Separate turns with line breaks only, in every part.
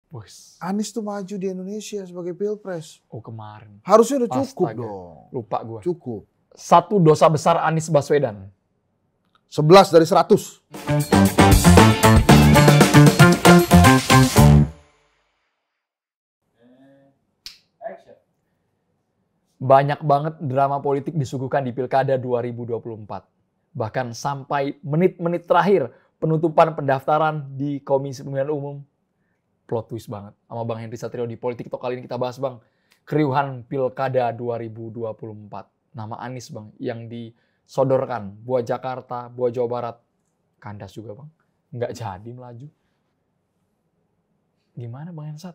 Wes.
Anies tuh maju di Indonesia sebagai pilpres.
Oh kemarin.
Harusnya udah cukup
Astaga.
dong.
Lupa gue.
Cukup.
Satu dosa besar Anies Baswedan.
11 dari 100.
Banyak banget drama politik disuguhkan di Pilkada 2024. Bahkan sampai menit-menit terakhir penutupan pendaftaran di Komisi Pemilihan Umum. Plot twist banget. Sama Bang Henry Satrio di Politik Talk kali ini kita bahas Bang. Keriuhan Pilkada 2024. Nama Anies Bang yang disodorkan buat Jakarta, buat Jawa Barat. Kandas juga Bang. Nggak jadi melaju. Gimana Bang Hensat?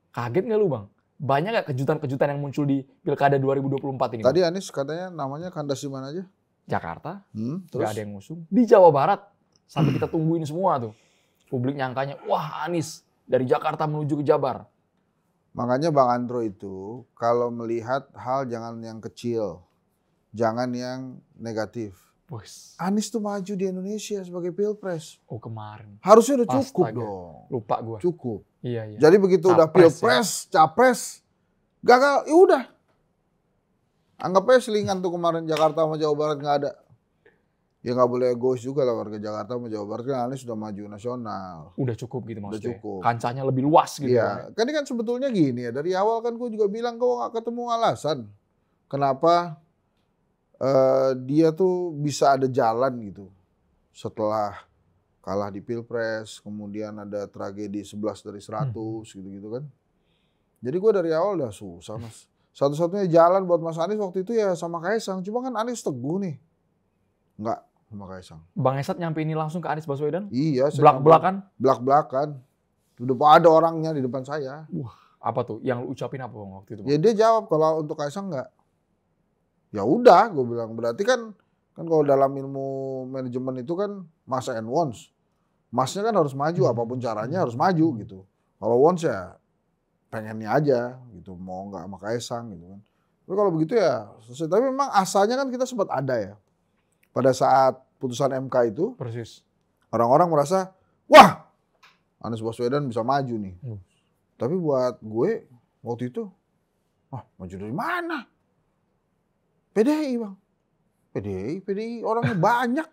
Kaget nggak lu Bang? Banyak gak kejutan-kejutan yang muncul di Pilkada 2024 ini?
Tadi Anies katanya namanya kandas di mana aja?
Jakarta,
Terus?
gak ada yang ngusung. Di Jawa Barat, sampai kita tungguin semua tuh. Publik nyangkanya, wah Anies dari Jakarta menuju ke Jabar.
Makanya Bang Andro itu kalau melihat hal jangan yang kecil, jangan yang negatif.
Wes.
Anies tuh maju di Indonesia sebagai pilpres.
Oh kemarin.
Harusnya udah cukup
Astaga.
dong.
Lupa gue.
Cukup.
Iya.
Jadi begitu udah
Capres,
pilpres, capres, gagal, ya udah. Anggap aja selingan tuh kemarin Jakarta sama Jawa Barat nggak ada. Ya nggak boleh egois juga lah warga Jakarta sama Jawa Barat kan Anies sudah maju nasional.
Udah cukup gitu maksudnya.
cukup.
Kancahnya lebih luas gitu.
Iya, kan ini kan sebetulnya gini ya. Dari awal kan gue juga bilang gue nggak ketemu alasan kenapa dia tuh bisa ada jalan gitu setelah kalah di Pilpres, kemudian ada tragedi 11 dari 100 gitu-gitu kan. Jadi gue dari awal udah susah Mas. Satu-satunya jalan buat Mas Anies waktu itu ya sama Kaisang. Cuma kan Anies teguh nih. Enggak sama Kaisang.
Bang Esat nyampe ini langsung ke Anies Baswedan?
Iya.
Belak-belakan?
Belak-belakan. Udah ada orangnya di depan saya.
Wah, apa tuh? Yang lu ucapin apa Bang waktu itu Bang?
Ya dia jawab kalau untuk Kaisang enggak. Ya udah gue bilang. Berarti kan kalau dalam ilmu manajemen itu kan must and wants. Masnya kan harus maju, apapun caranya harus maju gitu. Kalau wants ya pengennya aja gitu, mau nggak sama Kaisang gitu kan. Tapi kalau begitu ya selesai. Tapi memang asalnya kan kita sempat ada ya. Pada saat putusan MK itu,
Persis.
orang-orang merasa, wah Anies Baswedan bisa maju nih. Tapi buat gue waktu itu, wah maju dari mana? PDI Bang. PDI orangnya banyak.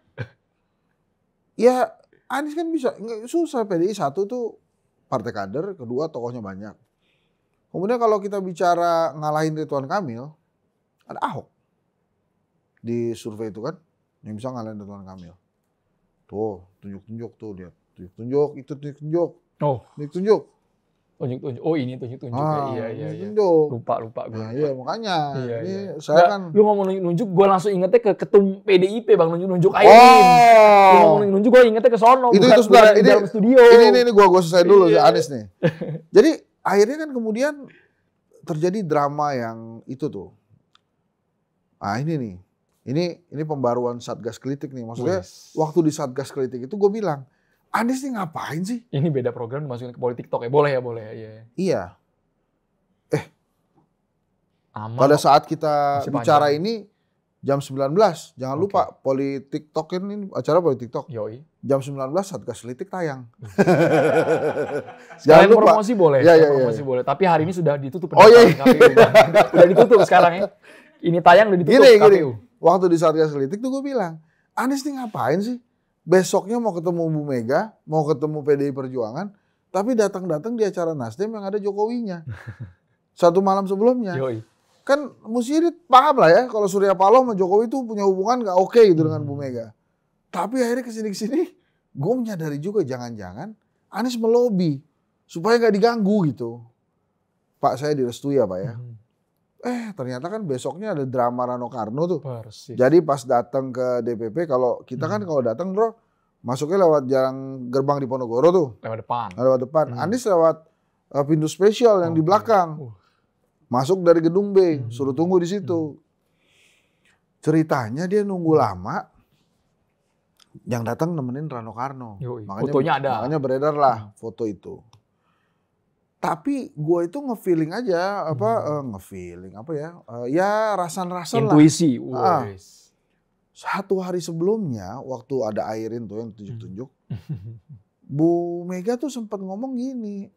Ya Anies kan bisa, nggak susah PDI satu tuh partai kader, kedua tokohnya banyak. Kemudian kalau kita bicara ngalahin Ridwan Kamil, ada Ahok di survei itu kan, yang bisa ngalahin Ridwan Kamil. Tuh, tunjuk-tunjuk tuh lihat, tunjuk-tunjuk, itu tunjuk-tunjuk,
Oh,
tunjuk-tunjuk.
tunjuk-tunjuk. Oh ini tunjuk-tunjuk. Iya.
Tunjuk.
Lupa gue.
Nah, iya makanya,
Iya.
ini saya kan.
Lu ngomong nunjuk, gue langsung ingetnya ke ketum PDIP Bang, nunjuk Airin. Lu ngomong nunjuk, gue ingetnya ke sono.
Itu
bukan
sebenarnya
di dalam studio.
Ini gue selesai dulu
Iya.
Anies nih. Jadi akhirnya kan kemudian terjadi drama yang itu tuh. Ah ini nih, ini pembaruan Satgas Kritik nih. Maksudnya waktu di Satgas Kritik itu gue bilang, Anies nih ngapain sih?
Ini beda program dimasukin ke Politik Talk ya? Boleh. Iya.
Iya.
Aman.
Pada saat kita
Masih
bicara
panjang.
ini jam 19, jangan lupa Politik Talk ini acara Politik Talk.
Yoi.
Jam 19 Satgas Kritik tayang.
Sekalian promosi boleh.
Iya.
Promosi boleh. Tapi hari ini sudah ditutup.
Oh iya.
KPU, udah ditutup sekarang ya. Ini tayang udah ditutup KPU.
Waktu di Satgas Kritik tuh gue bilang, Anies nih ngapain sih? Besoknya mau ketemu Bu Mega, mau ketemu PDI Perjuangan, tapi datang-datang di acara Nasdem yang ada Jokowinya. Satu malam sebelumnya.
Yoi.
Kan mesti paham lah ya, kalau Surya Paloh sama Jokowi itu punya hubungan gak oke gitu dengan Bu Mega. Tapi akhirnya kesini-kesini, gue menyadari juga jangan-jangan Anies melobi supaya gak diganggu gitu. Pak saya direstui ya Pak ya. Ternyata kan besoknya ada drama Rano Karno tuh.
Persis.
Jadi pas datang ke DPP, kalau kita kan kalau datang bro, masuknya lewat jalan gerbang di Ponorogo tuh. Lewat depan. Anies lewat pintu spesial yang di belakang. Masuk dari gedung B, suruh tunggu di situ. Ceritanya dia nunggu lama, yang datang nemenin Rano Karno.
Fotonya ada.
Makanya beredar lah foto itu. Tapi gue itu nge-feeling aja, ya rasan-rasan lah.
Intuisi.
Satu hari sebelumnya, waktu ada Airin tuh yang tunjuk-tunjuk, Bu Mega tuh sempat ngomong gini,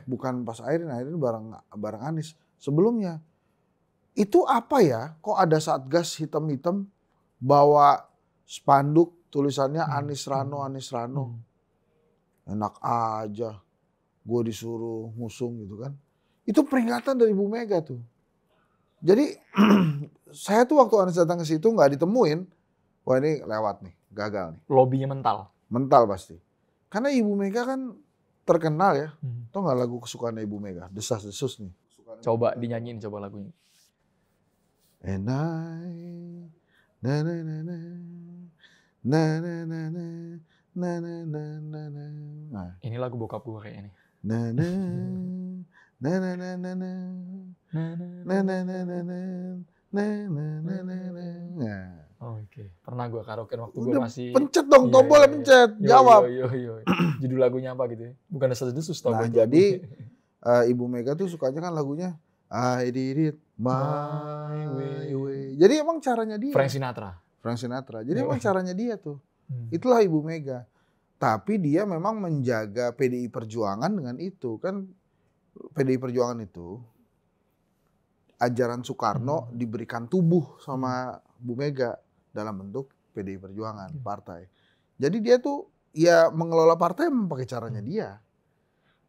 bukan pas Airin bareng Anies. Sebelumnya. Itu apa ya? Kok ada Satgas hitam-hitam bawa spanduk tulisannya Anies Rano, Anies Rano. Enak aja. Gue disuruh ngusung gitu kan. Itu peringatan dari Bu Mega tuh. Jadi saya tuh waktu Anies datang ke situ nggak ditemuin. Wah ini lewat nih, gagal nih.
Lobbynya mental.
Mental pasti. Karena Ibu Mega kan terkenal ya. Tau nggak lagu kesukaan Ibu Mega? Desas-desus nih.
Coba dinyanyiin coba lagunya.
And I, na na na na, na na na na, na na na na na. Nah.
Ini lagu bokap gue kayaknya nih.
Na na na na na na na, na na na na na, na na na na na.
Oke, pernah gue karaoke waktu gue masih.
Pencet dong, tombolnya pencet, jawab.
Yo. Judul lagunya apa gitu? Bukan desas-desus tau.
Nah jadi Ibu Mega tuh sukanya kan lagunya I did it my way. Jadi emang caranya dia.
Frank Sinatra. Jadi
emang caranya dia tuh. Itulah Ibu Mega. Tapi dia memang menjaga PDI Perjuangan dengan itu. Kan PDI Perjuangan itu ajaran Soekarno diberikan tubuh sama Bu Mega dalam bentuk PDI Perjuangan, partai. Jadi dia tuh ya mengelola partai pakai caranya dia.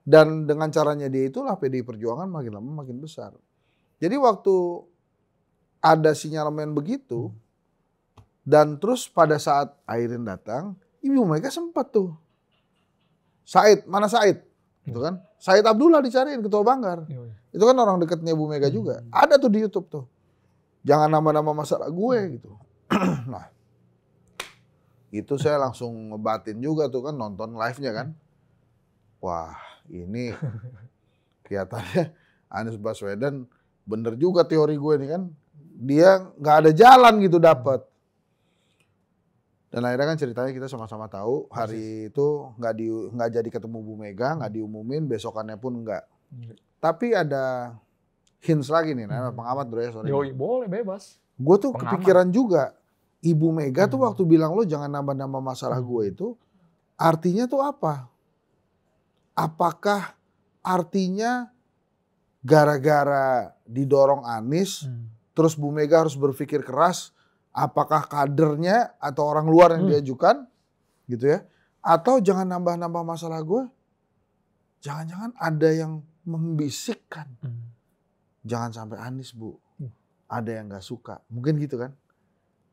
Dan dengan caranya dia itulah PDI Perjuangan makin lama makin besar. Jadi waktu ada sinyalemen begitu, dan terus pada saat Airin datang, Ibu Mega sempat tuh. Said, mana Said? Gitu kan? Said Abdullah dicariin, Ketua Banggar. Itu kan orang dekatnya Bu Mega juga. Ada tuh di YouTube tuh. Jangan nama-nama masalah gue gitu. Nah, itu saya langsung ngebatin juga tuh kan, nonton live-nya kan. Wah, ini kelihatannya Anies Baswedan bener juga teori gue nih kan. Dia nggak ada jalan gitu dapat. Dan akhirnya kan ceritanya kita sama-sama tahu hari itu nggak jadi ketemu Bu Mega, nggak diumumin, besokannya pun nggak. Tapi ada hints lagi nih, pengamat bro ya sorry.
Yoi, boleh bebas.
Gue tuh kepikiran juga, Ibu Mega tuh waktu bilang lo jangan nambah-nambah masalah gue itu, artinya tuh apa? Apakah artinya gara-gara didorong Anies, terus Bu Mega harus berpikir keras, apakah kadernya atau orang luar yang diajukan, gitu ya? Atau jangan nambah-nambah masalah gue, jangan-jangan ada yang membisikkan, jangan sampai Anies Bu, ada yang nggak suka, mungkin gitu kan?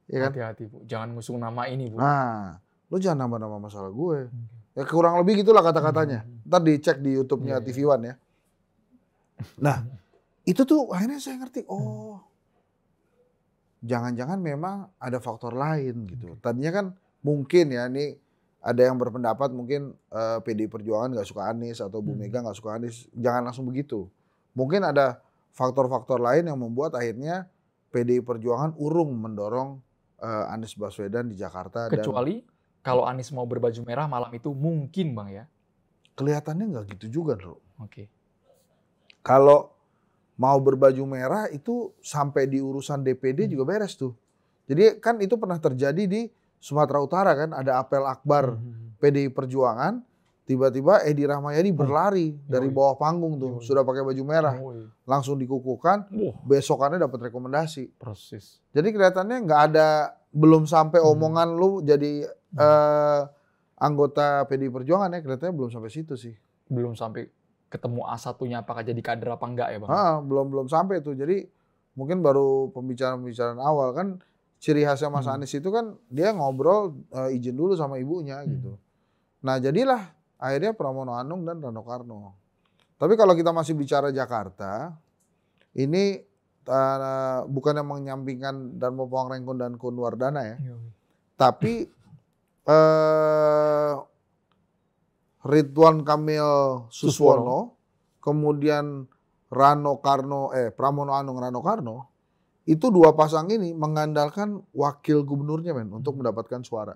Ya kan?
Hati-hati Bu, jangan ngusung nama ini Bu.
Nah, lo jangan nambah-nambah masalah gue. Ya kurang lebih gitulah kata-katanya. Ntar dicek di YouTube-nya TV One ya. Nah, itu tuh akhirnya saya ngerti, oh jangan-jangan memang ada faktor lain gitu. Tadinya kan mungkin ya, ini ada yang berpendapat mungkin PDI Perjuangan nggak suka Anies atau Bu Mega nggak suka Anies. Jangan langsung begitu. Mungkin ada faktor-faktor lain yang membuat akhirnya PDI Perjuangan urung mendorong Anies Baswedan di Jakarta.
Kecuali kalau Anies mau berbaju merah malam itu mungkin Bang ya.
Kelihatannya nggak gitu juga bro.
Oke.
Kalau mau berbaju merah itu sampai di urusan DPD juga beres tuh. Jadi kan itu pernah terjadi di Sumatera Utara kan, ada apel akbar PDI Perjuangan, tiba-tiba Edi Rahmayadi berlari dari bawah panggung tuh, sudah pakai baju merah, langsung dikukuhkan, besokannya dapat rekomendasi.
Proses.
Jadi kelihatannya nggak ada, belum sampai omongan lu jadi anggota PDI Perjuangan ya, kelihatannya belum sampai situ sih.
Belum sampai ketemu A1-nya apakah jadi kader apa enggak ya Bang?
Belum sampai tuh. Jadi mungkin baru pembicaraan awal kan. Ciri khasnya Mas Anies itu kan dia ngobrol izin dulu sama ibunya gitu. Nah jadilah akhirnya Pramono Anung dan Rano Karno. Tapi kalau kita masih bicara Jakarta, ini bukan yang menyampingkan Darmo Pangrengkun dan Kun Wardana ya. Tapi Ridwan Kamil Suswono, kemudian Pramono Anung Rano Karno, itu dua pasang ini mengandalkan wakil gubernurnya untuk mendapatkan suara.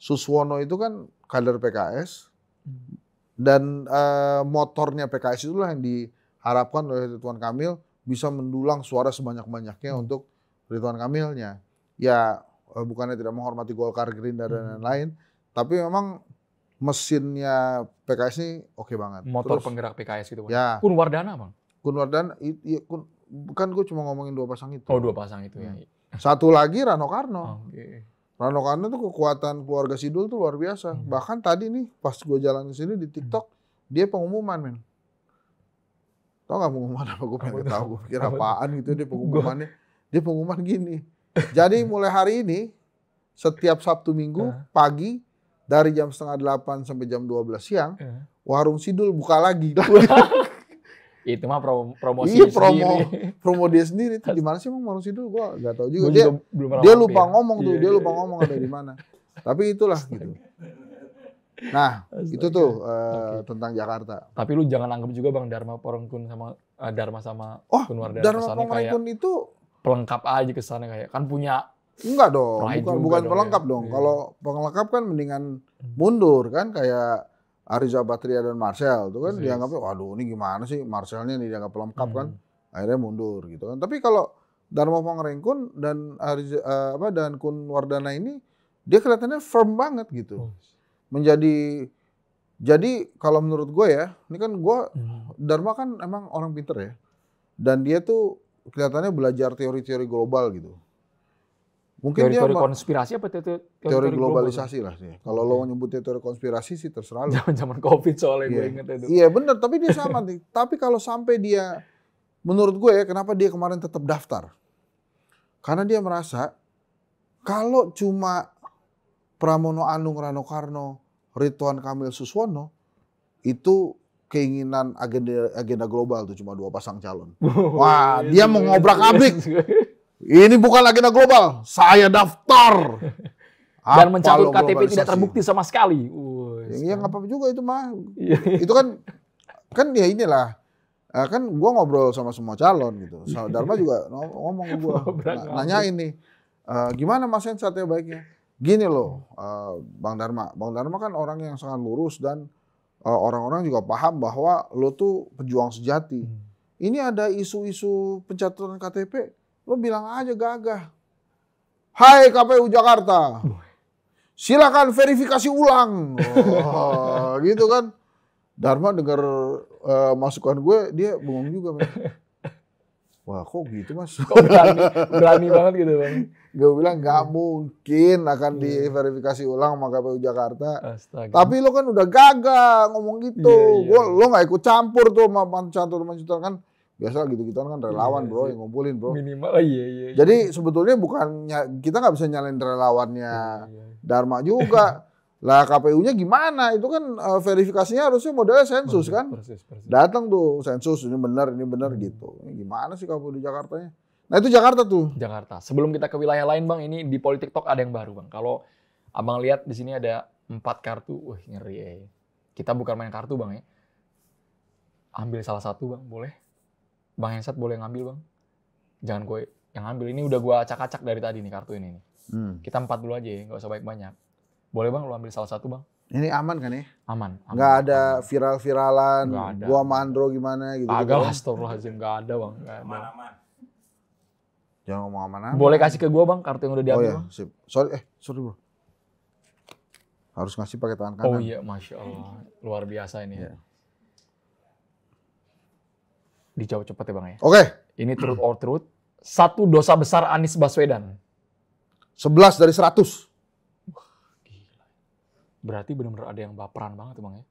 Suswono itu kan kader PKS dan motornya PKS itulah yang diharapkan oleh Ridwan Kamil bisa mendulang suara sebanyak-banyaknya untuk Ridwan Kamilnya. Ya bukannya tidak menghormati Golkar, Gerindra dan lain-lain, tapi memang mesinnya PKS ini oke banget.
Motor
Terus,
penggerak PKS gitu, Bang.
ya,
Kun Wardana, Bang.
Kun Wardana, kan gue cuma ngomongin 2 pasang itu.
Oh, 2 pasang itu ya.
Satu lagi Rano Karno.
Oke.
Rano Karno tuh kekuatan keluarga Sidul tuh luar biasa. Bahkan tadi nih pas gue jalan ke sini di TikTok, dia pengumuman, men. Tau gak pengumuman apa? Gue pengen tahu. Gue pikir apaan gitu dia pengumumannya. Dia pengumuman gini. Jadi mulai hari ini, setiap Sabtu Minggu pagi, dari jam 7:30 sampai jam 12 siang, warung Sidul buka lagi.
Itu mah promosi
Iya,
sendiri.
promo dia sendiri. Itu di mana sih emang warung Sidul? Gua nggak tahu juga.
Gua belum pernah
Dia
mampir.
lupa ngomong tuh.
Iya,
Dia
iya.
lupa ngomong ada di mana. Tapi itulah gitu. Nah, itu tuh tentang Jakarta.
Tapi lu jangan anggap juga Bang Dharma Porengkun sama Dharma sama
Oh,
Kun Wardana
Dharma
kesannya kayak
Porengkun itu
pelengkap aja kesannya kayak kan punya
enggak dong,
Pride juga
bukan
dong
pelengkap
ya.
dong.
Iya.
Kalau pelengkap kan mendingan mundur kan kayak Ariza Patria dan Marcel tuh kan
Persis.
dianggapnya waduh ini gimana sih Marcelnya nih dianggap pelengkap kan. Akhirnya mundur gitu kan. Tapi kalau Dharma Porengkun dan dan Kun Wardana ini dia kelihatannya firm banget gitu. Jadi kalau menurut gue ya, ini kan gue Dharma kan emang orang pinter ya. Dan dia tuh kelihatannya belajar teori-teori global gitu. Mungkin
teori
dia
konspirasi apa
teori globalisasi lah sih. Kalau lo nyebutnya teori konspirasi sih terserah lo.
Zaman Covid soalnya gue
Iya.
inget itu.
Iya bener, tapi dia sama nih. Tapi kalau sampai dia, menurut gue ya, kenapa dia kemarin tetap daftar? Karena dia merasa kalau cuma Pramono Anung, Rano Karno, Ridwan Kamil Suswono, itu keinginan agenda global tuh cuma 2 pasang calon. Wah, dia mau ngobrak-abrik. Ini bukan agenda global, saya daftar.
Dan
Apa
mencabut
lo
KTP tidak
globalisasi?
terbukti sama sekali.
Ya nggak apa-apa juga itu mah.
Iya.
Itu kan ya inilah. Kan gua ngobrol sama semua calon gitu. Dharma juga ngomong ke gua, nanyain nih, gimana Mas Hen satya baiknya? Gini loh, Bang Dharma kan orang yang sangat lurus dan orang-orang juga paham bahwa lo tuh pejuang sejati. Ini ada isu-isu pencatatan KTP, lo bilang aja gagah. Hai KPU Jakarta, silakan verifikasi ulang. Gitu kan. Dharma dengar masukan gue, dia bengong juga. Man. Wah kok gitu Mas?
Kok berani banget gitu Bang.
Gue bilang nggak mungkin akan diverifikasi ulang sama KPU Jakarta.
Astaga.
Tapi lo kan udah gagah ngomong gitu.
Iya.
Lo nggak ikut campur tuh sama pancatur kan. Biasa gitu-gituan kan relawan bro yang ngumpulin bro.
Minimal, iya.
Jadi sebetulnya bukannya, kita nggak bisa nyalain relawannya Dharma juga. Lah KPU-nya gimana? Itu kan verifikasinya harusnya modelnya sensus kan.
Persis.
Datang tuh sensus ini benar gitu. Ini gimana sih KPU di Jakartanya? Nah itu Jakarta tuh.
Jakarta. Sebelum kita ke wilayah lain Bang, ini di Politik Talk ada yang baru Bang. Kalau Abang lihat di sini ada 4 kartu. Wah ngeri ya. Kita bukan main kartu Bang ya. Ambil salah satu Bang, boleh? Bang Hensat boleh ngambil Bang. Jangan gue yang ngambil. Ini udah gue acak-acak dari tadi nih kartu ini nih. Kita 4 dulu aja ya, nggak usah banyak-banyak. Boleh Bang, lu ambil salah satu Bang.
Ini aman kan ya?
Aman.
Nggak ada viral-viralan,
Nggak ada.
gua sama Andro gimana gitu.
Agak lah, astagfirullahaladzim. Nggak ada Bang. Nggak ada.
Jangan ngomong aman-aman.
Boleh kasih ke gue Bang, kartu yang udah
Oh
diambil
ya,
Bang?
sip. Sorry bro. Harus ngasih pakai tangan kanan.
Oh iya, Masya Allah. Luar biasa ini ya. Dijawab cepet ya Bang ya.
Oke.
Ini truth or truth. 1 dosa besar Anies Baswedan.
11 dari 100.
Berarti benar-benar ada yang baperan banget tuh Bang ya.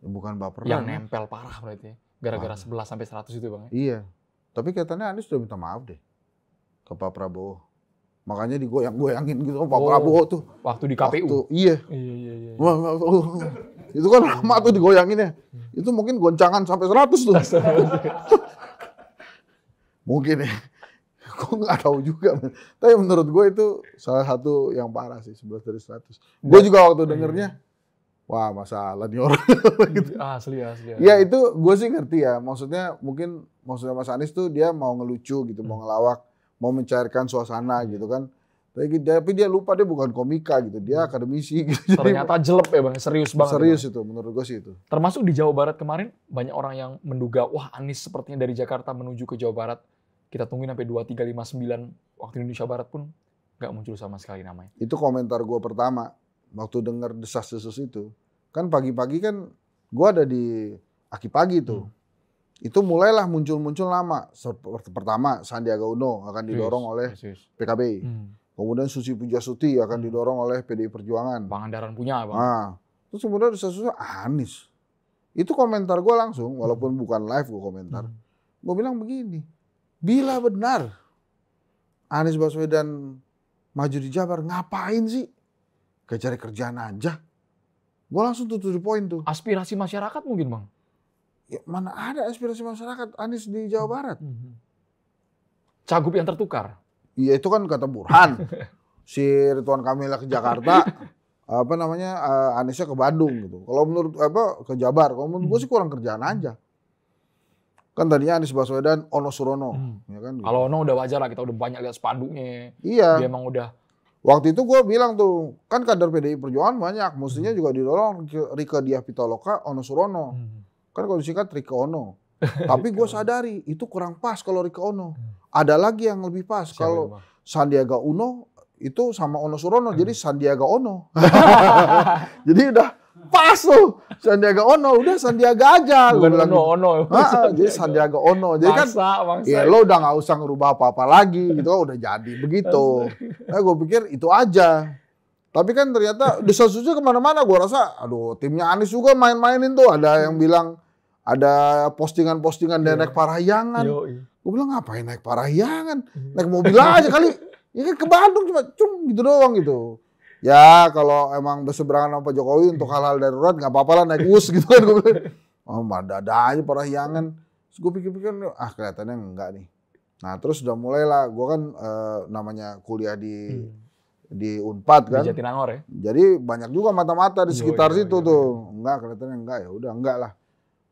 Bukan baper.
Yang nempel parah berarti ya. Gara-gara 11 sampai 100 itu Bang ya.
Iya. Tapi kelihatannya Anies udah minta maaf deh ke Pak Prabowo. Makanya digoyang-goyangin gitu Pak Prabowo tuh.
Waktu di KPU.
Iya.
Iya.
Wah, itu kan lama tuh digoyanginnya. Itu mungkin goncangan sampai 100 tuh. Mungkin ya. Gue nggak tahu juga. Tapi menurut gue itu salah satu yang parah sih, 11 dari 100. Gue juga waktu dengernya, wah masalah nih orang. Gitu.
Asli.
Ya itu gue sih ngerti ya. Maksudnya Mas Anies tuh dia mau ngelucu gitu, mau ngelawak, mau mencairkan suasana gitu kan. Tapi dia lupa dia bukan komika gitu, dia akademisi gitu.
Ternyata jelek ya Bang, serius banget.
Serius
ya,
itu, menurut gue sih itu.
Termasuk di Jawa Barat kemarin, banyak orang yang menduga, wah Anies sepertinya dari Jakarta menuju ke Jawa Barat. Kita tungguin sampai 2359 waktu Indonesia Barat pun nggak muncul sama sekali namanya.
Itu komentar gue pertama waktu denger desas-desus itu. kan pagi-pagi kan gue ada di Aki Pagi tuh. Itu mulailah muncul-muncul nama. Pertama Sandiaga Uno akan didorong oleh PKB. Kemudian Susi Pujiastuti akan didorong oleh PDI Perjuangan.
Pangandaran punya, Bang.
Nah, terus kemudian susah Anies. Itu komentar gue langsung, walaupun bukan live gue komentar. Gue bilang begini, bila benar Anies Baswedan maju di Jabar, ngapain sih? Kayak cari kerjaan aja. Gue langsung tuh di poin tuh.
Aspirasi masyarakat mungkin, Bang?
Ya, mana ada aspirasi masyarakat Anies di Jawa Barat?
Cagup yang tertukar.
Iya itu kan kata Burhan. Si Ridwan Kamil ke Jakarta, Aniesnya ke Bandung gitu. Kalau menurut ke Jabar. Kalau menurut gue sih kurang kerjaan aja. Kan tadinya Anies Baswedan, Ono Surono. Ya kan, gitu.
Kalau Ono udah wajar lah, kita udah banyak lihat spanduknya.
Iya.
Dia emang udah.
Waktu itu gue bilang tuh, kan kader PDI Perjuangan banyak. Mestinya juga didorong Rieke Diah Pitaloka, Ono Surono. Kan kalau disingkat Rieke Ono. Tapi gue sadari, itu kurang pas kalau Rieke Ono. Ada lagi yang lebih pas. Kalau Sandiaga Uno, itu sama Ono Surono. Jadi Sandiaga Ono. Jadi udah pas tuh. Sandiaga Ono, udah Sandiaga aja.
Bukan Ono.
Jadi Sandiaga Ono. Jadi kan, ya lo udah gak usah ngerubah apa-apa lagi. Gitu udah jadi begitu. Nah gue pikir itu aja. Tapi kan ternyata desas-desusnya kemana-mana. Gue rasa, aduh timnya Anies juga main-mainin tuh. Ada yang bilang, ada postingan-postingan dia naik Parahyangan. Gue bilang ngapain naik Parahyangan? Naik mobil aja kali. Ya kan ke Bandung cuma gitu doang gitu. Ya kalau emang berseberangan sama Pak Jokowi untuk hal-hal darurat nggak apa-apa lah naik bus gitu kan. Gue bilang, oh ada aja Parahyangan. Terus gue pikir-pikir, kelihatannya enggak nih. Nah terus udah mulailah, gue kan namanya kuliah di Unpad kan.
Di Jatinangor ya.
Jadi banyak juga mata-mata di sekitar situ tuh. Enggak, kelihatannya enggak, ya udah enggak lah.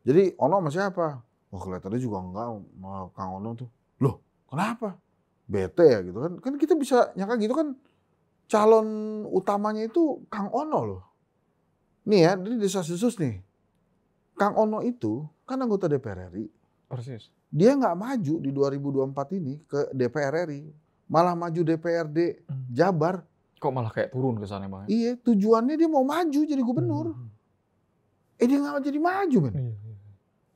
Jadi Ono sama siapa? Wah kelihatannya juga enggak sama Kang Ono tuh. Loh kenapa? Bete ya gitu kan. Kan kita bisa nyangka gitu kan calon utamanya itu Kang Ono loh. Nih ya, ini desas-desus nih. Kang Ono itu kan anggota DPR RI.
Persis.
Dia nggak maju di 2024 ini ke DPR RI. Malah maju DPRD Jabar.
Kok malah kayak turun ke sana, Bang?
Iya, tujuannya dia mau maju jadi gubernur. Dia nggak jadi maju, men.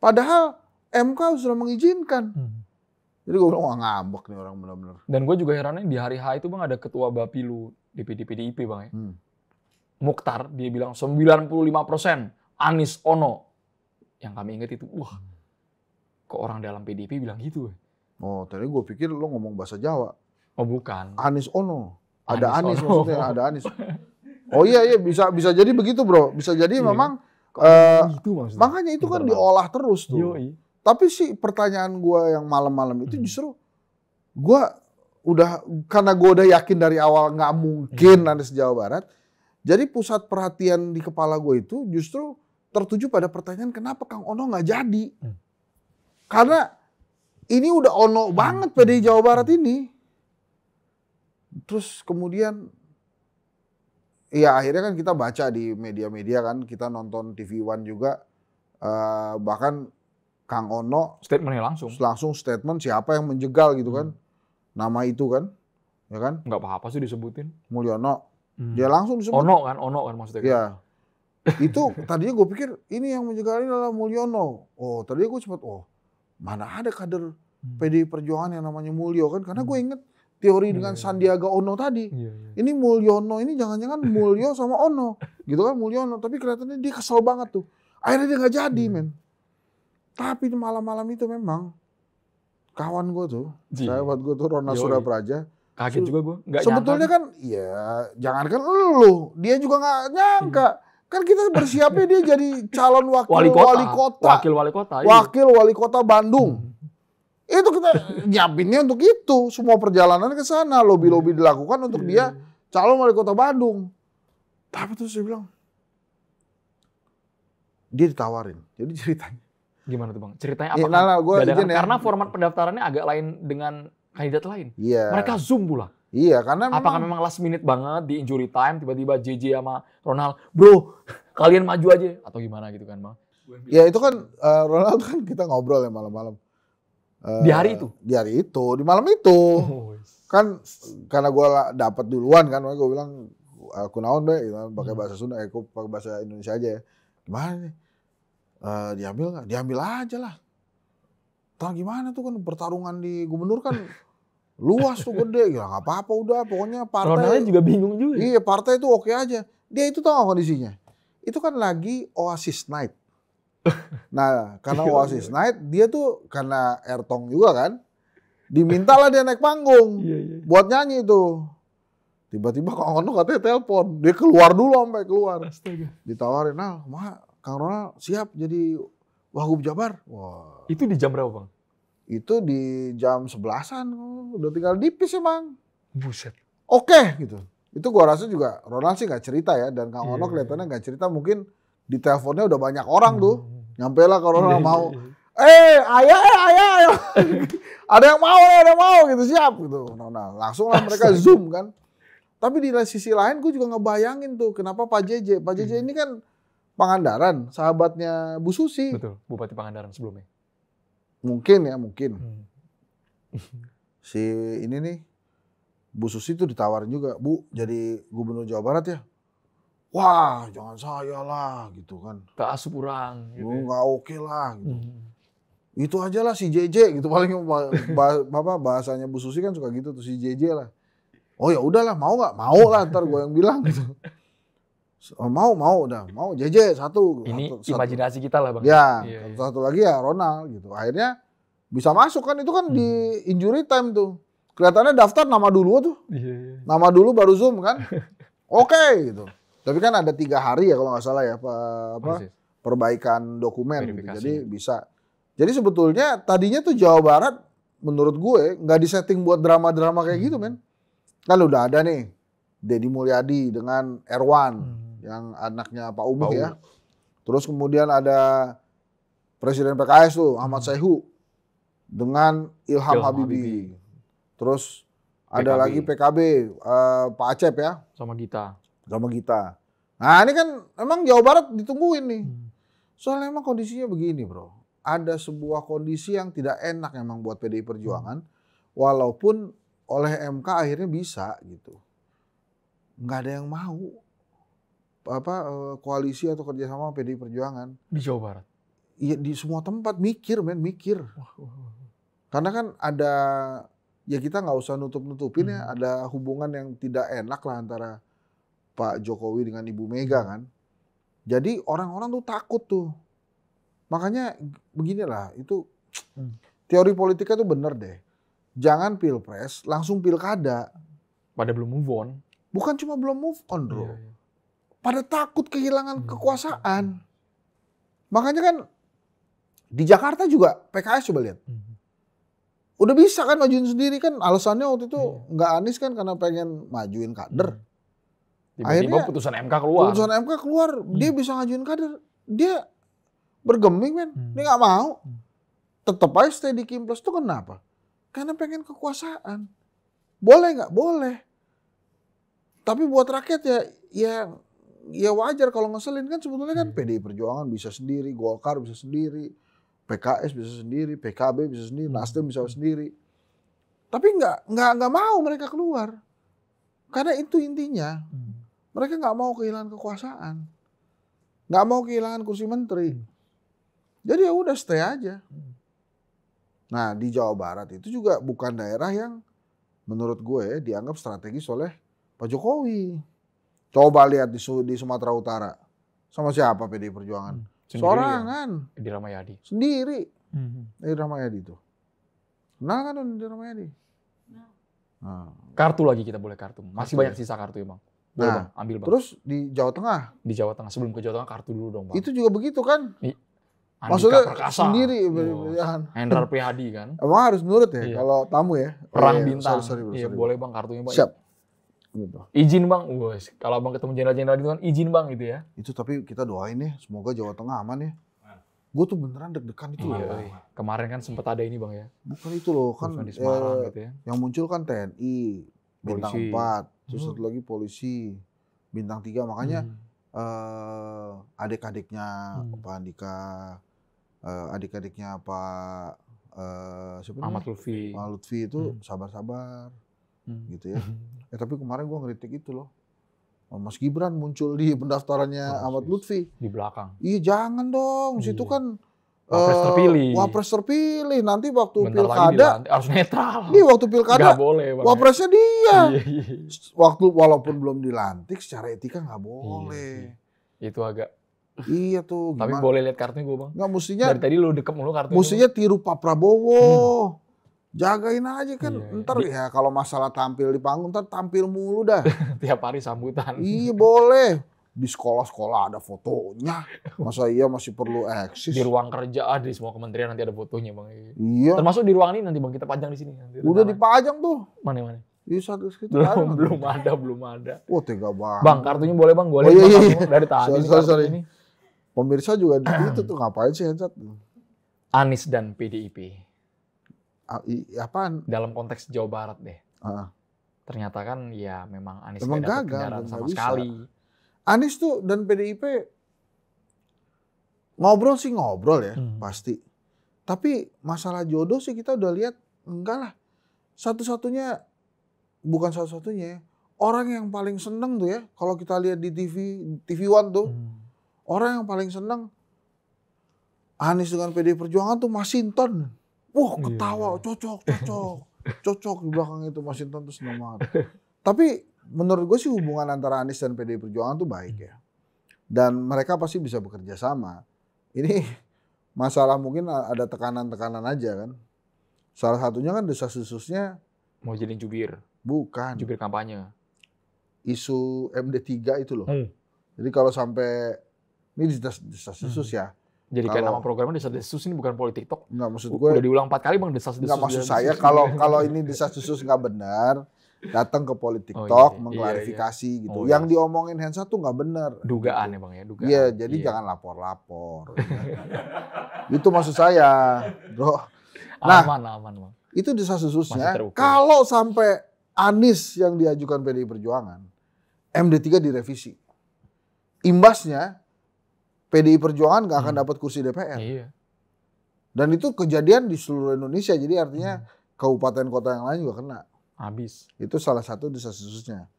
Padahal MK sudah mengizinkan. Jadi gue bilang, wah ngambek nih orang benar-benar.
Dan gue juga herannya di hari H itu Bang ada ketua Bapilu DPD PDIP Bang ya. Mukhtar, dia bilang 95% Anies Ono. Yang kami ingat itu, wah kok orang dalam PDIP bilang gitu?
Oh, tadi gue pikir lo ngomong bahasa Jawa.
Oh bukan.
Anies Ono. Ada Anies maksudnya, ada Anies. Oh iya, bisa jadi begitu bro. Bisa jadi memang,
gitu
makanya itu kan diolah terus tuh.
Yoi.
Tapi sih pertanyaan gue yang malam-malam itu justru gue karena gue udah yakin dari awal nggak mungkin Anies Jawa Barat. Jadi pusat perhatian di kepala gue itu justru tertuju pada pertanyaan kenapa Kang Ono nggak jadi. Karena ini udah Ono banget PDI Jawa Barat ini. Terus kemudian ya akhirnya kan kita baca di media-media kan, kita nonton TV One juga, bahkan Kang Ono
statementnya langsung
statement siapa yang menjegal gitu kan, nama itu kan, ya kan?
Nggak apa-apa sih disebutin.
Mulyono, dia langsung disebut.
Ono kan maksudnya. Kan?
Ya, itu tadinya gue pikir ini yang menjegal ini adalah Mulyono. Oh tadinya gue sempat, mana ada kader PDI Perjuangan yang namanya Mulyo kan? Karena gue inget teori dengan Sandiaga Uno tadi. Ini Mulyono ini jangan-jangan Mulyo sama Ono, gitu kan Mulyono. Tapi kelihatannya dia kesel banget tuh. Akhirnya dia nggak jadi, men. Tapi di malam-malam itu memang kawan gue tuh, sahabat gue tuh Ronald Surapraja.
Kaget juga gue.
Sebetulnya kan, ya jangankan lu, dia juga nggak nyangka. Kan kita bersiapnya dia jadi calon wakil wali kota Bandung. Itu kita nyiapinnya untuk itu, semua perjalanan ke sana, lobby-lobby dilakukan untuk dia calon wali kota Bandung. Tapi terus dia bilang, dia ditawarin. Jadi ceritanya.
Gimana tuh Bang? Ceritanya apa? Karena format pendaftarannya agak lain dengan kandidat lain.
Iya.
Mereka Zoom pula.
Iya, karena
apakah memang last minute banget di injury time tiba-tiba JJ sama Ronald, bro, kalian maju aja atau gimana gitu kan Bang?
Ya itu kan Ronald kan kita ngobrol ya malam-malam.
Di hari itu?
Di hari itu, di malam itu. Kan karena gue dapat duluan kan, gue bilang aku naon deh, pakai bahasa Sunda, aku pakai bahasa Indonesia aja ya. Gimana nih? Diambil nggak? Diambil aja lah. Ntar gimana tuh kan pertarungan di gubernur kan luas tuh gede. Ya nggak apa-apa udah pokoknya
Ronaldnya
partai.
juga bingung juga.
Iya partai itu oke aja. Dia itu tau gak kondisinya? Itu kan lagi Oasis Night. Nah karena Oasis Night dia tuh karena Ertong juga kan. Dimintalah dia naik panggung. Buat nyanyi tuh. Tiba-tiba Kang Ono katanya telepon. Dia keluar dulu sampai keluar.
Astaga.
Ditawarin, Kang Ronald siap jadi Wagub Jabar. Wah.
Itu di jam berapa, Bang?
Itu di jam 11-an. Udah tinggal dipis emang.
Buset.
Oke gitu. Itu gua rasa juga Ronald sih gak cerita ya. Dan Kang Ono kelihatannya gak cerita. Mungkin di teleponnya udah banyak orang tuh. Nyampe lah kalau Ronald mau. Ayah. Ada yang mau gitu. Siap gitu. Nah, langsung lah mereka zoom kan. Tapi di sisi lain gue juga ngebayangin tuh. Kenapa Pak JJ. Pak JJ ini kan Pangandaran. Sahabatnya Bu Susi.
Betul. Bupati Pangandaran sebelumnya.
Mungkin. Si ini nih. Bu Susi tuh ditawarin juga. Bu jadi gubernur Jawa Barat ya. Wah jangan saya lah gitu kan.
Gak asup kurang.
Gitu nggak oke lah gitu. Itu aja lah si JJ gitu. Paling bahasanya Bu Susi kan suka gitu tuh si JJ lah. Oh ya udahlah mau nggak? Mau lah ntar gue yang bilang gitu. Mau JJ satu.
Ini imajinasi kita lah Bang.
Ya satu lagi ya Ronald gitu. Akhirnya bisa masuk kan itu kan di injury time tuh. Kelihatannya daftar nama dulu tuh. Nama dulu baru Zoom kan. Oke gitu. Tapi kan ada 3 hari ya kalau nggak salah ya perbaikan dokumen gitu. Jadi bisa. Jadi sebetulnya tadinya tuh Jawa Barat menurut gue nggak disetting buat drama-drama kayak gitu men. Kan udah ada nih Deddy Mulyadi dengan Erwan yang anaknya Pak Umuh ya. Terus kemudian ada Presiden PKS tuh Ahmad Saihu dengan Ilham Habibie. Terus ada lagi PKB Pak Acep ya.
Sama Gita.
Nah ini kan emang Jawa Barat ditungguin nih. Soalnya emang kondisinya begini bro. Ada sebuah kondisi yang tidak enak emang buat PDI Perjuangan. Walaupun oleh MK akhirnya bisa gitu. Nggak ada yang mau koalisi atau kerjasama PDI Perjuangan.
Di Jawa Barat?
Iya di semua tempat mikir. Karena kan ada, ya kita nggak usah nutup-nutupin ya. Ada hubungan yang tidak enak lah antara Pak Jokowi dengan Ibu Mega kan. Jadi orang-orang tuh takut tuh. Makanya beginilah, itu teori politiknya tuh bener deh. Jangan pilpres, langsung pilkada.
Pada belum move on.
Bukan cuma belum move on bro. Pada takut kehilangan kekuasaan. Makanya kan di Jakarta juga PKS coba lihat. Udah bisa kan majuin sendiri kan. Alasannya waktu itu nggak Anies kan karena pengen majuin kader.
Tiba-tiba putusan MK keluar.
Dia bisa ngajuin kader. Dia bergeming men, dia nggak mau. Tetep aja stay di Kimples tuh kenapa? Karena pengen kekuasaan. Boleh nggak? Boleh. Tapi buat rakyat ya wajar kalau ngeselin kan sebetulnya kan PDI Perjuangan bisa sendiri, Golkar bisa sendiri, PKS bisa sendiri, PKB bisa sendiri, Nasdem bisa sendiri. Tapi nggak mau mereka keluar. Karena itu intinya. Mereka nggak mau kehilangan kekuasaan. Nggak mau kehilangan kursi menteri. Jadi ya udah stay aja. Nah di Jawa Barat itu juga bukan daerah yang menurut gue dianggap strategis oleh Pak Jokowi. Coba lihat di Sumatera Utara. Sama siapa PDI Perjuangan? Sorangan.
Edi Rahmayadi.
Sendiri. Edi Rahmayadi itu. Kenal kan Edi Rahmayadi?
Nah. Kartu lagi kita boleh kartu. Masih banyak sisa kartu ya Bang. Boleh Bang, ambil Bang.
Terus di Jawa Tengah?
Di Jawa Tengah. Sebelum ke Jawa Tengah kartu dulu dong Bang.
Itu juga begitu kan?
Andika
maksudnya
Perkasa.
Sendiri.
Hendrar Prihadi kan.
Emang harus nurut ya kalau tamu ya?
Perang bintang.
Sorry.
Boleh Bang kartunya Bang.
Siap. Gitu.
Izin Bang. Kalau Bang ketemu jenderal-jenderal gitu kan izin Bang gitu ya.
Itu tapi kita doain ya. Semoga Jawa Tengah aman ya. Gue tuh beneran deg-degan itu loh.
Kemarin kan sempat ada ini Bang ya.
Bukan itu loh. Kan
di Semarang gitu ya.
Yang muncul kan TNI. Bintang 4. Terus satu lagi polisi. Bintang 3. Makanya adik-adiknya Pak Andika. Adik-adiknya Pak
Ahmad Lutfi
itu sabar-sabar gitu ya. Tapi kemarin gue ngeritik itu loh. Mas Gibran muncul di pendaftarannya Ahmad Lutfi.
Di belakang.
Iya jangan dong, situ kan
Wapres terpilih.
Wapres terpilih. Nanti waktu
Bentar lagi
pilkada
harus netral.
Iya waktu pilkada
Nggak boleh, Bang.
wapresnya dia.
Iya.
Waktu walaupun belum dilantik secara etika nggak boleh.
Iya. Itu agak.
Iya tuh.
Tapi
Gimana?
boleh lihat kartunya gue bang.
Nggak mestinya.
Dari tadi lu deket mulu kartunya.
Mestinya tiru Pak Prabowo. Jagain aja kan.
Iya.
Ntar ya kalau masalah tampil di panggung ntar tampil mulu dah.
Tiap hari sambutan.
Iya boleh. Di sekolah-sekolah ada fotonya. Masa iya masih perlu eksis?
Di ruang kerja di semua kementerian nanti ada fotonya bang.
Iya.
Termasuk di ruang ini nanti bang kita pajang di sini. Nanti
Udah dipajang tuh.
Mana?
Di Satgas gitu.
Belum ada.
Wah tega banget.
Bang kartunya boleh bang, boleh.
Oh, iya,
Bang,
iya.
dari tadi nih
Sorry.
kartu ini.
Pemirsa juga itu tuh ngapain sih headset?
Anies dan PDIP.
Apaan?
Dalam konteks Jawa Barat deh.
Ah.
Ternyata kan ya memang Anies
Emang
nggak dapat
gagal,
kendaraan
nggak
sama
bisa.
sekali.
Anies tuh dan PDIP ngobrol sih ngobrol ya pasti. Tapi masalah jodoh sih kita udah lihat enggak lah. Bukan satu-satunya. Orang yang paling seneng tuh ya kalau kita lihat di TV One tuh orang yang paling seneng Anies dengan PDI Perjuangan tuh Masinton. Wah ketawa cocok di belakang itu Masinton tuh seneng banget. Tapi menurut gue sih hubungan antara Anies dan PDI Perjuangan tuh baik ya. Dan mereka pasti bisa bekerja sama. Ini masalah mungkin ada tekanan-tekanan aja kan. Salah satunya kan desas-desusnya.
Mau jadi jubir.
Bukan.
Jubir kampanye.
Isu MD3 itu loh. Jadi kalau sampai, ini desas-desus ya.
Jadi kayak nama programnya desas-desus ini bukan politik talk.
Enggak maksud gue.
Udah diulang 4 kali bang desas-desus.
Enggak maksud saya kalau ini desas-desus nggak benar. Datang ke politik talk, mengklarifikasi gitu. Yang diomongin Hensa tuh nggak benar.
Dugaan ya bang ya, dugaan.
Iya, jadi jangan lapor-lapor. Itu maksud saya, bro. Nah,
aman bang.
Itu desas-desusnya. Kalau sampai Anies yang diajukan PDI Perjuangan, MD3 direvisi. Imbasnya, PDI Perjuangan nggak akan dapat kursi DPR.
Iya.
Dan itu kejadian di seluruh Indonesia, jadi artinya kabupaten kota yang lain juga kena.
Habis.
Itu salah satu desas-desusnya.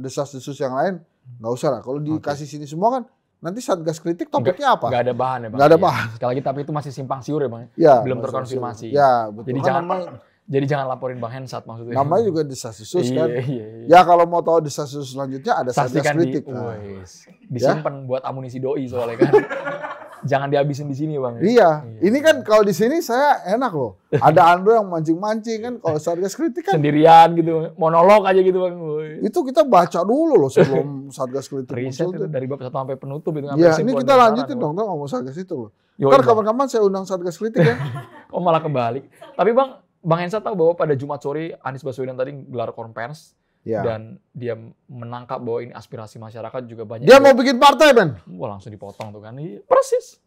Desas-desus yang lain nggak usah lah. Kalau dikasih sini semua kan nanti Satgas kritik topiknya apa?
Nggak ada bahan ya bang.
Nggak ada bahan.
Sekali lagi tapi itu masih simpang siur ya bang.
Ya,
belum terkonfirmasi.
Ya betul.
Jadi jangan laporin Bang Hensat maksudnya.
Namanya juga desas-desus kan.
Iya.
Ya kalau mau tahu desas-desus selanjutnya ada Satgas kritik.
Disimpan buat amunisi doi soalnya kan. Jangan dihabisin di sini bang.
Iya. Ini kan kalau di sini saya enak loh. Ada Andro yang mancing-mancing kan. Kalau Satgas kritik kan
sendirian gitu, monolog aja gitu bang.
Itu kita baca dulu loh sebelum Satgas kritik
muncul. Itu dari bab 1 sampai penutup itu.
Iya. Ini kita lanjutin dong ngomong Satgas itu loh. Ntar kapan-kapan saya undang Satgas kritik ya.
Oh malah kebalik. Tapi Bang Hensat tahu bahwa pada Jumat sore Anies Baswedan tadi gelar konferensi. Ya. Dan dia menangkap bahwa ini aspirasi masyarakat juga banyak.
Dia mau bikin partai, Ben.
Wah, langsung dipotong tuh kan. Persis.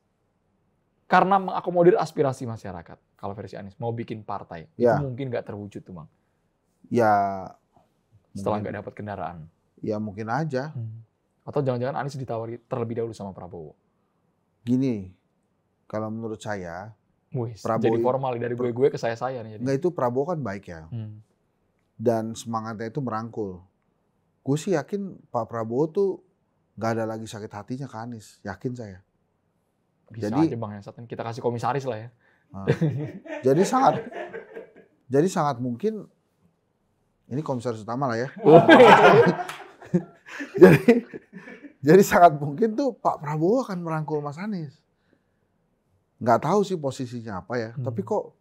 Karena mengakomodir aspirasi masyarakat. Kalau versi Anies mau bikin partai, ya. Itu mungkin nggak terwujud tuh, Bang.
Ya.
Setelah nggak dapat kendaraan.
Ya mungkin aja.
Atau jangan-jangan Anies ditawari terlebih dahulu sama Prabowo.
Gini, kalau menurut saya,
Prabowo jadi formal dari gue ke saya nih.
Enggak, itu Prabowo kan baik ya. Dan semangatnya itu merangkul. Gue sih yakin Pak Prabowo tuh nggak ada lagi sakit hatinya ke Anies, yakin saya.
Bisa jadi aja Bang Hensat, kita kasih komisaris lah ya.
Nah, jadi sangat mungkin ini komisaris utama lah ya. jadi sangat mungkin tuh Pak Prabowo akan merangkul Mas Anies. Nggak tahu sih posisinya apa ya, tapi kok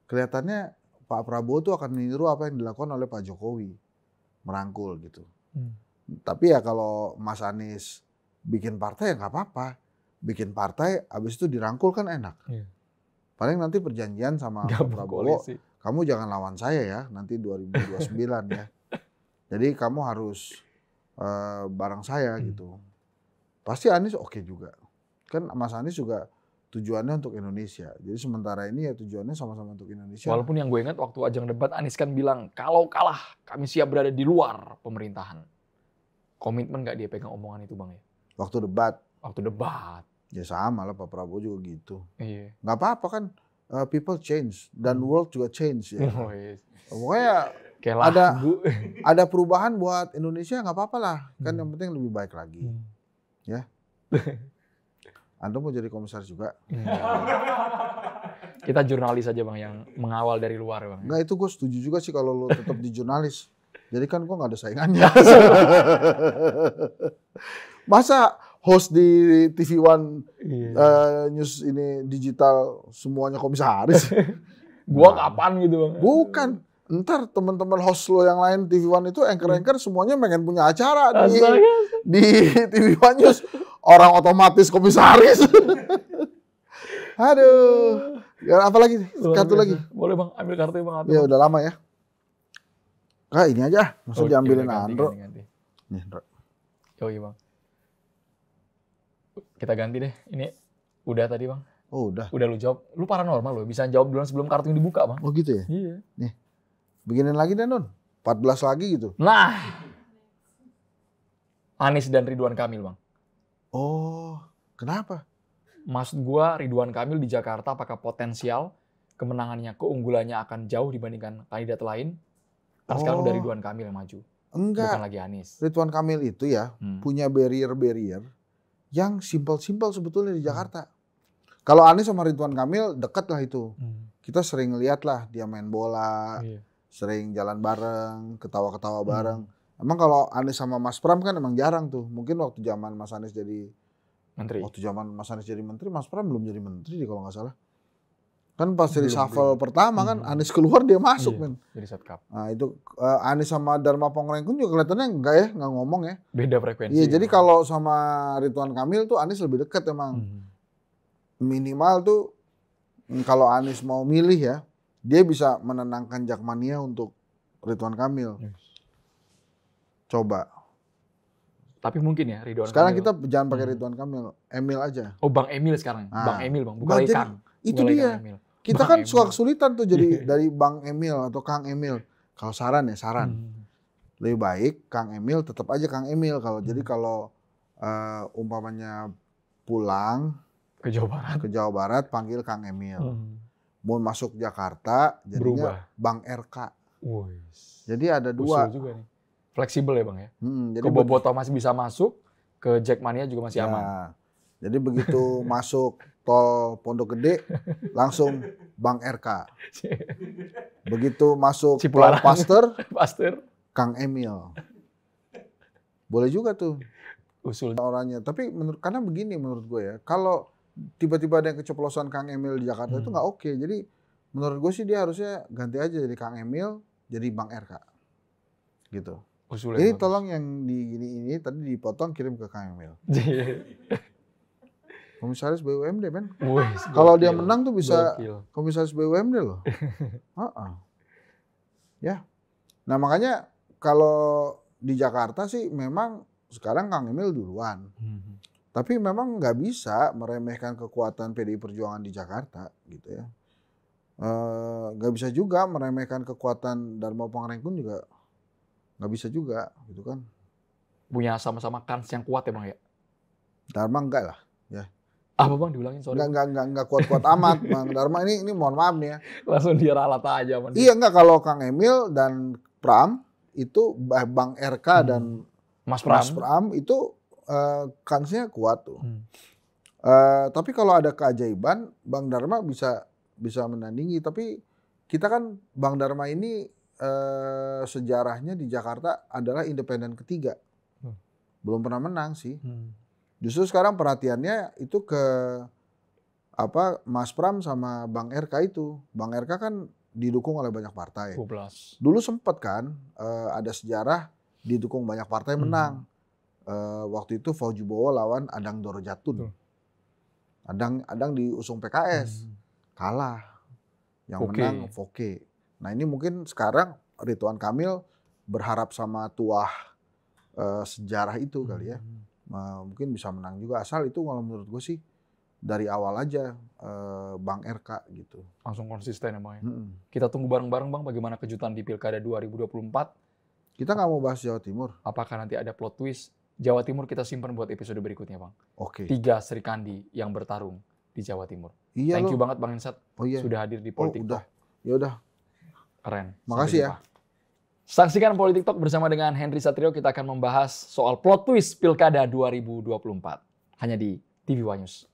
kelihatannya Pak Prabowo tuh akan meniru apa yang dilakukan oleh Pak Jokowi, merangkul gitu. Tapi ya kalau Mas Anies bikin partai ya nggak apa-apa, bikin partai abis itu dirangkul kan enak. Paling nanti perjanjian sama Pak Prabowo, kamu jangan lawan saya ya nanti 2029 ya. Jadi kamu harus bareng saya gitu. Pasti Anies oke juga. Kan Mas Anies juga tujuannya untuk Indonesia. Jadi sementara ini ya tujuannya sama-sama untuk Indonesia.
Walaupun yang gue ingat waktu ajang debat Anies kan bilang kalau kalah kami siap berada di luar pemerintahan. Komitmen nggak dia pegang omongan itu Bang ya?
Waktu debat.
Waktu debat.
Ya sama lah Pak Prabowo juga gitu.
Iya.
Nggak apa-apa kan people change dan world juga change ya. Pokoknya
Kayak lagu.
ada perubahan buat Indonesia nggak apa-apa lah. Kan yang penting lebih baik lagi. Ya. Anda mau jadi komisaris juga?
Kita jurnalis aja Bang yang mengawal dari luar Bang.
Enggak, itu gue setuju juga sih kalau lo tetap di jurnalis. Jadi kan gue nggak ada saingannya. Masa host di TV One news ini digital semuanya komisaris?
Gua kapan gitu Bang?
Bukan. Ntar teman-teman host lo yang lain TV One itu anchor-anchor semuanya pengen punya acara di TV One News. Orang otomatis komisaris. Aduh. Ya, apa lagi? Kartu lagi.
Boleh Bang, ambil kartu Bang.
Ya udah lama ya. Kak ini aja. Maksud diambilin Andro.
Ganti.
Nih Andro.
Yoi Bang. Kita ganti deh. Ini udah tadi Bang.
Oh udah.
Udah lu jawab. Lu paranormal lu. Bisa jawab duluan sebelum kartu yang dibuka Bang.
Oh gitu ya?
Iya.
Nih. Beginin lagi deh Nun. 14 lagi gitu.
Nah. Anies dan Ridwan Kamil Bang.
Oh, kenapa?
Maksud gua Ridwan Kamil di Jakarta apakah potensial kemenangannya, keunggulannya akan jauh dibandingkan kandidat lain? Kan sekarang udah Ridwan Kamil yang maju.
Enggak.
Bukan lagi Anies.
Ridwan Kamil itu ya punya barrier-barrier yang simpel-simpel sebetulnya di Jakarta. Kalau Anies sama Ridwan Kamil dekat lah itu. Kita sering lihat lah dia main bola, sering jalan bareng, ketawa-ketawa bareng. Emang kalau Anies sama Mas Pram kan emang jarang tuh. Mungkin waktu zaman Mas Anies jadi menteri. Waktu zaman Mas Anies jadi menteri, Mas Pram belum jadi menteri kalau nggak salah. Kan pas reshuffle pertama kan Anies keluar dia masuk kan.
Jadi Setkap.
Nah itu Anies sama Dharma Ponggrengkun juga kelihatannya nggak ngomong ya.
Beda frekuensi.
Iya jadi kalau sama Ridwan Kamil tuh Anies lebih dekat emang. Minimal tuh kalau Anies mau milih ya, dia bisa menenangkan Jakmania untuk Ridwan Kamil. Coba.
Tapi mungkin ya Ridwan
sekarang
Kamil.
Kita jangan pakai Ridwan Kamil, Emil aja.
Oh Bang Emil sekarang. Bang Emil Bang, bukan lagi Kang.
Itu dia. Kita Bang kan Emil. Suka kesulitan tuh jadi dari Bang Emil atau Kang Emil. Kalau saran ya saran. Lebih baik Kang Emil tetap aja Kang Emil. Jadi kalau umpamanya pulang ke Jawa Barat panggil Kang Emil. Mau masuk Jakarta jadinya berubah. Bang RK. Jadi ada dua.
Usul juga nih. Fleksibel ya Bang ya. Ke Boboto masih bisa masuk, ke Jakmania juga masih aman.
Jadi begitu masuk tol Pondok Gede langsung Bang RK. Begitu masuk tol Pasteur, Kang Emil. Boleh juga tuh
usul
orangnya. Tapi karena begini menurut gue ya, kalau tiba-tiba ada yang keceplosan Kang Emil di Jakarta itu nggak oke. Jadi menurut gue sih dia harusnya ganti aja dari Kang Emil jadi Bang RK. Gitu. Ini tolong yang di ini tadi dipotong kirim ke Kang Emil. Komisaris BUMD men. Kalau dia menang tuh bisa komisaris BUMD loh. Ya. Nah makanya kalau di Jakarta sih memang sekarang Kang Emil duluan. Tapi memang nggak bisa meremehkan kekuatan PDI Perjuangan di Jakarta gitu ya. Nggak bisa juga meremehkan kekuatan Dharma Ponggrengkun juga. Nggak bisa juga gitu kan.
Punya sama-sama kans yang kuat ya Bang ya?
Dharma enggak lah ya.
Apa Bang diulangin sorry.
Enggak kuat-kuat amat Bang. Dharma ini mohon maaf nih ya.
Langsung dia ralat aja Bang.
Iya enggak kalau Kang Emil dan Pram itu Bang RK dan Mas Pram itu kansnya kuat tuh. Tapi kalau ada keajaiban Bang Dharma bisa menandingi. Tapi kita kan Bang Dharma ini sejarahnya di Jakarta adalah independen ketiga. Belum pernah menang sih. Justru sekarang perhatiannya itu ke Mas Pram sama Bang RK itu. Bang RK kan didukung oleh banyak partai.
12.
Dulu sempat kan ada sejarah didukung banyak partai menang. Waktu itu Fauji Bowo lawan Adang Dorojatun. Adang diusung PKS. Kalah. Yang menang Foke. Nah ini mungkin sekarang Ridwan Kamil berharap sama tuah sejarah itu kali ya. Mungkin bisa menang juga. Asal itu kalau menurut gue sih dari awal aja Bang RK gitu.
Langsung konsisten ya Bang ya. Kita tunggu bareng-bareng Bang bagaimana kejutan di Pilkada 2024.
Kita nggak mau bahas Jawa Timur.
Apakah nanti ada plot twist? Jawa Timur kita simpan buat episode berikutnya Bang.
Oke.
3 Sri Kandi yang bertarung di Jawa Timur.
Iya
Thank you banget Bang Insat.
Sudah
hadir di Politik.
Ya udah.
Keren.
Makasih ya.
Saksikan Politik Talk bersama dengan Henry Satrio. Kita akan membahas soal plot twist Pilkada 2024. Hanya di TV One News.